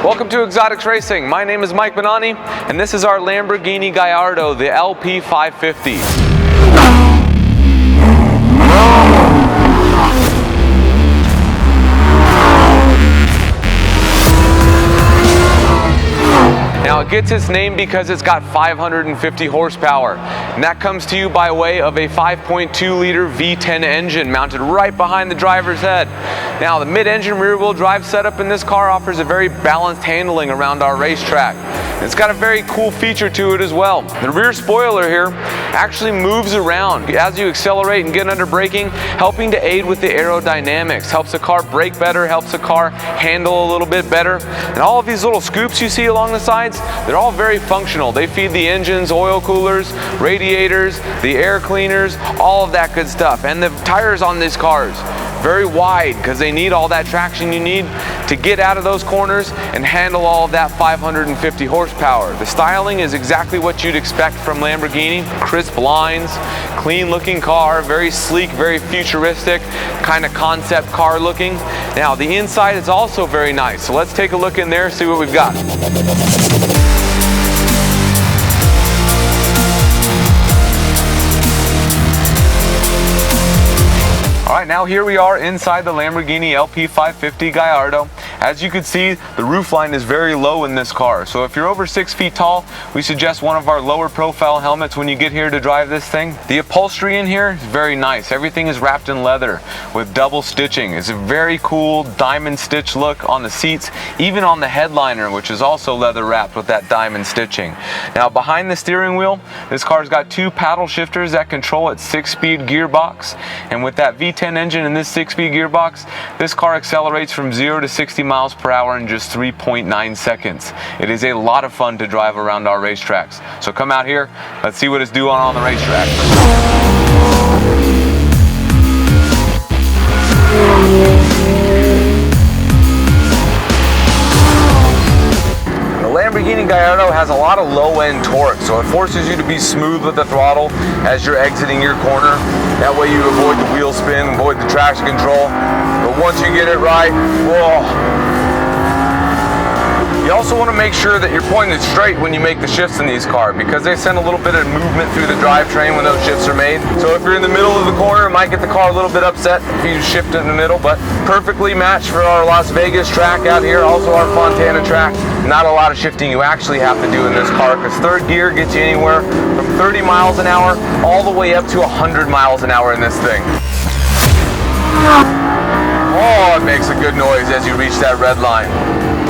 Welcome to Exotics Racing. My name is Mike Bonani, and this is our Lamborghini Gallardo, the LP550. Now it gets its name because it's got 550 horsepower, and that comes to you by way of a 5.2 liter V10 engine mounted right behind the driver's head. Now the mid-engine rear-wheel drive setup in this car offers a very balanced handling around our racetrack. It's got a very cool feature to it as well. The rear spoiler here actually moves around as you accelerate and get under braking, helping to aid with the aerodynamics. Helps the car brake better, helps the car handle a little bit better. And all of these little scoops you see along the sides, they're all very functional. They feed the engines, oil coolers, radiators, the air cleaners, all of that good stuff. And the tires on these cars, very wide because they need all that traction you need to get out of those corners and handle all of that 550 horsepower. The styling is exactly what you'd expect from Lamborghini. Crisp lines, clean looking car, very sleek, very futuristic, kind of concept car looking. Now the inside is also very nice. So let's take a look in there, see what we've got. Alright, now here we are inside the Lamborghini LP550 Gallardo. As you can see, the roofline is very low in this car. So if you're over 6 feet tall, we suggest one of our lower profile helmets when you get here to drive this thing. The upholstery in here is very nice. Everything is wrapped in leather with double stitching. It's a very cool diamond stitch look on the seats, even on the headliner, which is also leather wrapped with that diamond stitching. Now behind the steering wheel, this car's got 2 paddle shifters that control its 6-speed gearbox. And with that V10 engine and this 6-speed gearbox, this car accelerates from 0 to 60 miles per hour in just 3.9 seconds. It is a lot of fun to drive around our racetracks. So come out here, let's see what it's doing on the racetrack. Lamborghini Gallardo has a lot of low-end torque, so it forces you to be smooth with the throttle as you're exiting your corner. That way you avoid the wheel spin, avoid the traction control. But once you get it right, whoa. You also want to make sure that you're pointed straight when you make the shifts in these cars, because they send a little bit of movement through the drivetrain when those shifts are made. So if you're in the middle of the corner, it might get the car a little bit upset if you shift in the middle, but perfectly matched for our Las Vegas track out here, also our Fontana track. Not a lot of shifting you actually have to do in this car, because third gear gets you anywhere from 30 miles an hour all the way up to 100 miles an hour in this thing. Oh, it makes a good noise as you reach that red line.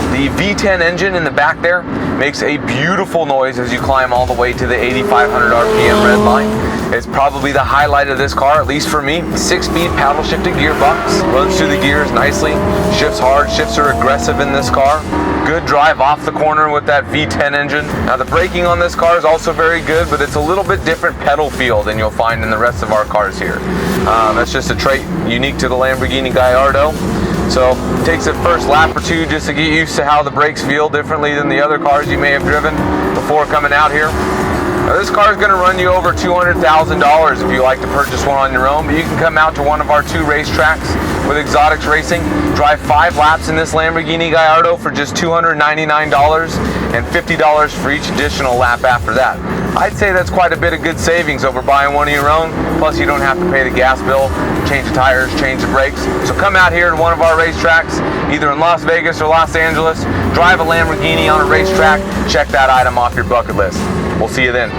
The V10 engine in the back there makes a beautiful noise as you climb all the way to the 8,500 RPM red line. It's probably the highlight of this car, at least for me. 6-speed paddle shifted gearbox, runs through the gears nicely, shifts hard, shifts are aggressive in this car. Good drive off the corner with that V10 engine. Now the braking on this car is also very good, but it's a little bit different pedal feel than you'll find in the rest of our cars here. That's just a trait unique to the Lamborghini Gallardo. So it takes a first lap or two just to get used to how the brakes feel differently than the other cars you may have driven before coming out here. Now this car is going to run you over $200,000 if you like to purchase one on your own, but you can come out to one of our 2 racetracks with Exotics Racing, drive 5 laps in this Lamborghini Gallardo for just $299 and $50 for each additional lap after that. I'd say that's quite a bit of good savings over buying one of your own, plus you don't have to pay the gas bill, change the tires, change the brakes. So come out here to one of our racetracks, either in Las Vegas or Los Angeles, drive a Lamborghini on a racetrack, check that item off your bucket list. We'll see you then.